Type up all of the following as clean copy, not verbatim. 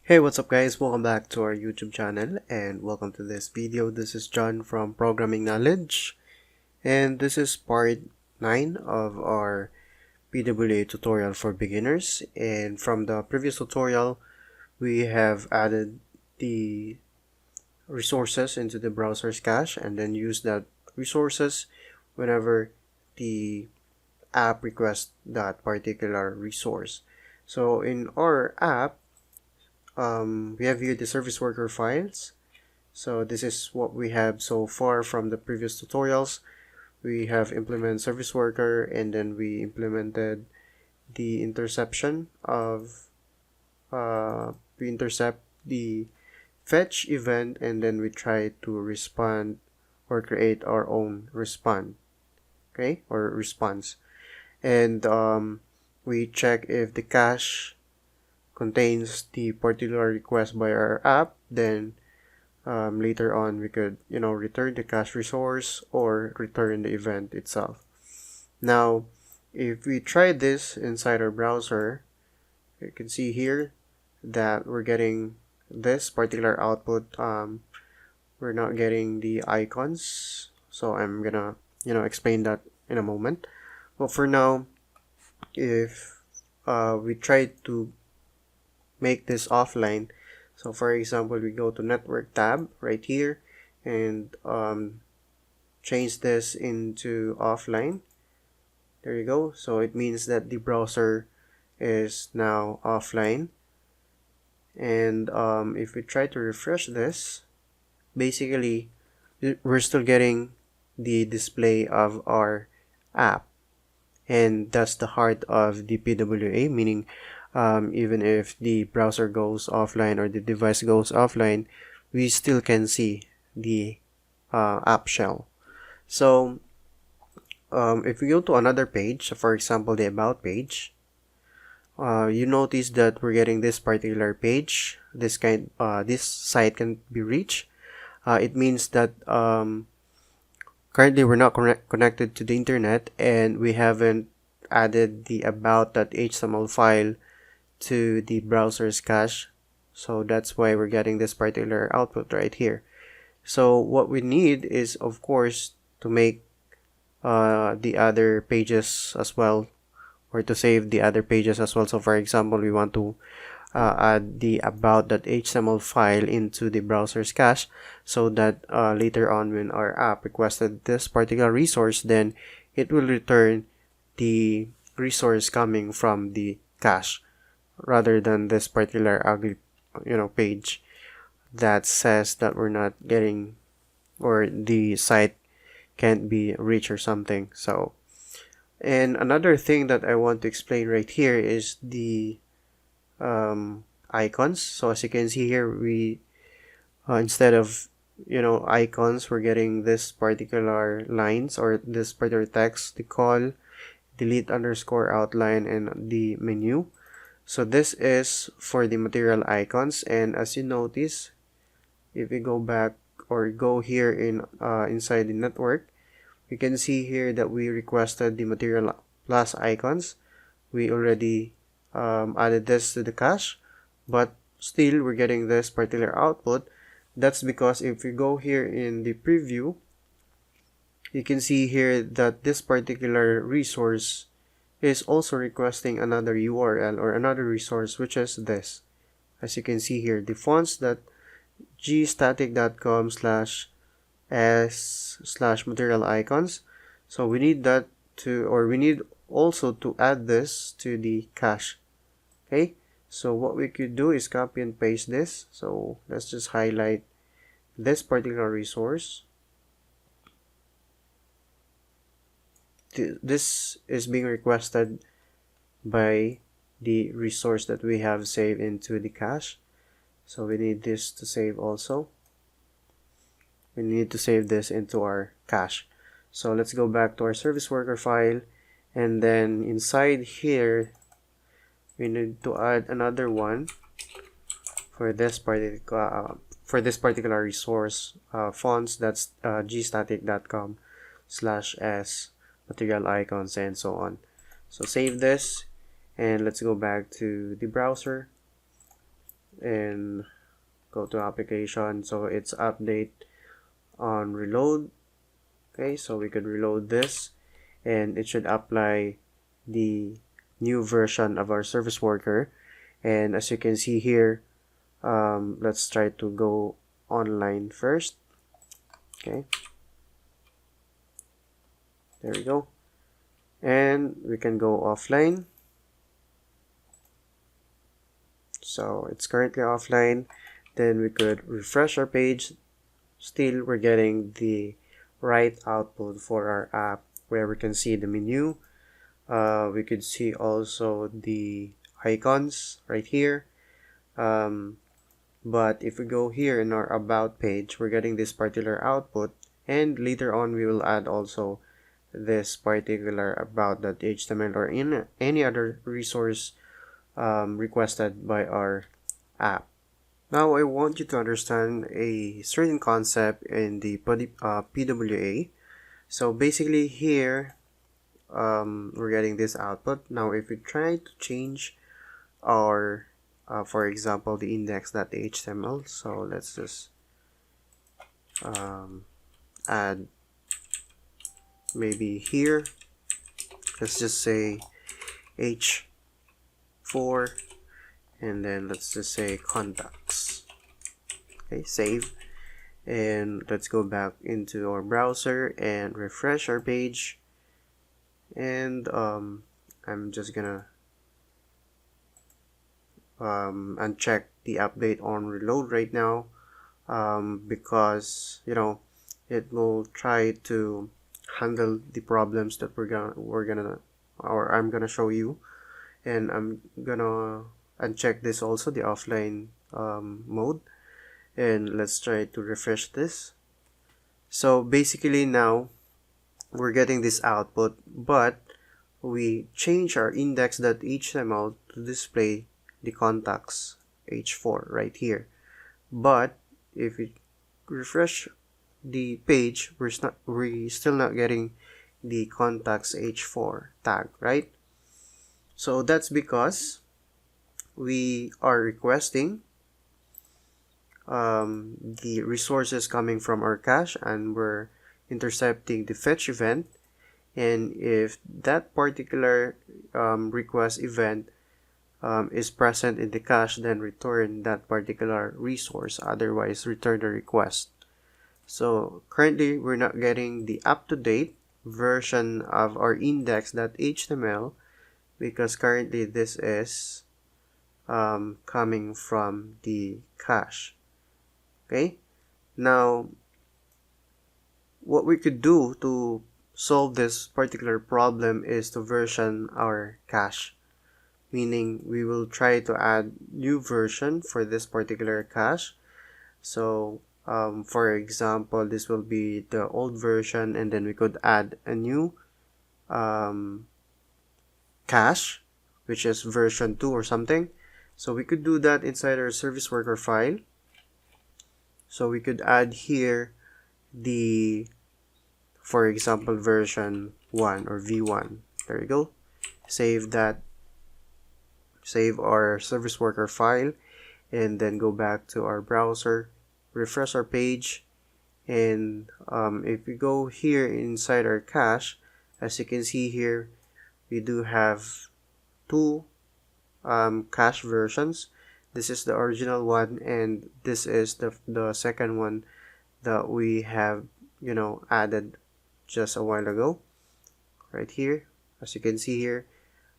Hey, what's up guys? Welcome back to our YouTube channel and welcome to this video. This is John from Programming Knowledge and this is part 9 of our PWA tutorial for beginners. And from the previous tutorial, we have added the resources into the browser's cache and then use that resources whenever the app requests that particular resource. So in our app, we have here the service worker files. So this is what we have so far from the previous tutorials. We have implemented service worker and then we implemented the interception of we intercept the fetch event and then we try to respond or create our own response and we check if the cache contains the particular request by our app. Then later on we could return the cache resource or return the event itself. Now if we try this inside our browser, you can see here that we're getting this particular output. We're not getting the icons, so I'm gonna explain that in a moment. But for now, if we try to make this offline, so for example we go to network tab right here and change this into offline. There you go. So it means that the browser is now offline. And if we try to refresh this, basically we're still getting the display of our app, and that's the heart of the PWA, meaning even if the browser goes offline or the device goes offline, we still can see the app shell. So if we go to another page, for example the about page, you notice that we're getting this particular page. This site can be reached. It means that currently we're not connected to the internet and we haven't added the about.html file to the browser's cache, so that's why we're getting this particular output right here. So what we need is, of course, to make the other pages as well, or to save the other pages as well. So for example, we want to add the about.html file into the browser's cache, so that later on when our app requested this particular resource, then it will return the resource coming from the cache, rather than this particular ugly page that says that we're not getting, or the site can't be reached or something. So, and another thing that I want to explain right here is the icons. So as you can see here, we instead of icons, we're getting this particular lines or this particular text, the call, delete underscore outline, and the menu. So this is for the material icons, and as you notice, if we go back or go here in inside the network, you can see here that we requested the material plus icons. We already added this to the cache, but still we're getting this particular output. That's because if we go here in the preview, you can see here that this particular resource is also requesting another URL or another resource, which is this. As you can see here, the fonts.gstatic.com/s/material icons. So we need that to, or we need also to add this to the cache. Okay, so what we could do is copy and paste this. So let's just highlight this particular resource. This is being requested by the resource that we have saved into the cache. So we need this to save also. We need to save this into our cache. So let's go back to our service worker file, and then inside here we need to add another one for this particular resource, fonts. That's gstatic.com/s material icons and so on. So save this and let's go back to the browser. and go to application. So it's update on reload. Okay, so we could reload this and it should apply the new version of our service worker. And as you can see here, let's try to go online first. Okay, there we go, and we can go offline. So it's currently offline. Then we could refresh our page. Still we're getting the right output for our app, where we can see the menu. We could see also the icons right here. But if we go here in our about page, we're getting this particular output, and later on we will add also this particular about.html or in any other resource requested by our app. Now I want you to understand a certain concept in the PWA. So basically here we're getting this output. Now if we try to change our for example the index.html, so let's just add maybe here, let's just say h4, and then let's just say contacts. Okay, save, and let's go back into our browser and refresh our page. And I'm just gonna uncheck the update on reload right now, because you know it will try to handle the problems that I'm gonna show you. And I'm gonna uncheck this also, the offline mode, and let's try to refresh this. So basically now we're getting this output, but we change our index.html to display the contacts h4 right here. But if we refresh the page, we're still not getting the contacts h4 tag, right? So that's because we are requesting the resources coming from our cache, and we're intercepting the fetch event. And if that particular request event is present in the cache, then return that particular resource, otherwise return the request. So currently we're not getting the up-to-date version of our index.html, because currently this is coming from the cache. Okay, now what we could do to solve this particular problem is to version our cache, meaning we will try to add new version for this particular cache. So for example, this will be the old version, and then we could add a new cache, which is version 2 or something. So we could do that inside our service worker file. So we could add here the, for example, version 1 or v1. There you go. Save that. Save our service worker file, and then go back to our browser, refresh our page, and if we go here inside our cache, as you can see here, we do have two cache versions. This is the original one, and this is the second one that we have added just a while ago right here. As you can see here,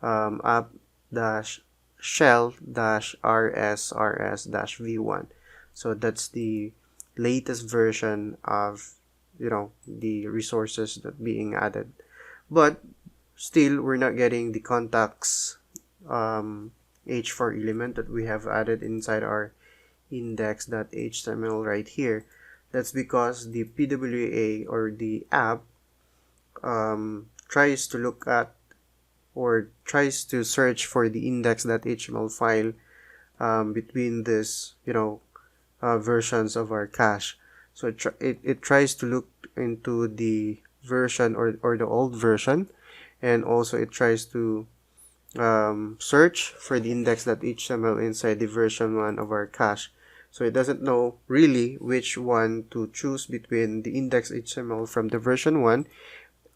app-shell-rs-rs-v1. So that's the latest version of the resources that being added. But still we're not getting the contacts h4 element that we have added inside our index.html right here. That's because the PWA or the app tries to look at or tries to search for the index.html file between this versions of our cache. So it tries to look into the version or the old version, and also it tries to search for the index.html inside the version 1 of our cache. So it doesn't know really which one to choose between the index.html from the version 1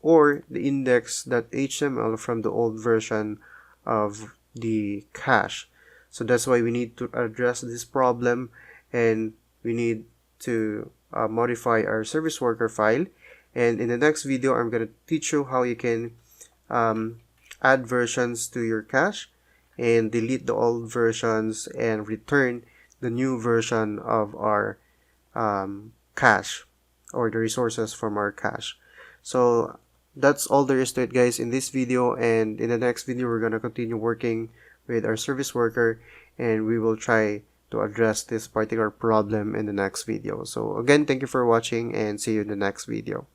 or the index.html from the old version of the cache. So that's why we need to address this problem, and we need to modify our service worker file. And in the next video, I'm going to teach you how you can add versions to your cache and delete the old versions and return the new version of our cache or the resources from our cache. So that's all there is to it, guys, in this video. And in the next video, we're going to continue working with our service worker, and we will try to address this particular problem in the next video. So again, thank you for watching, and see you in the next video.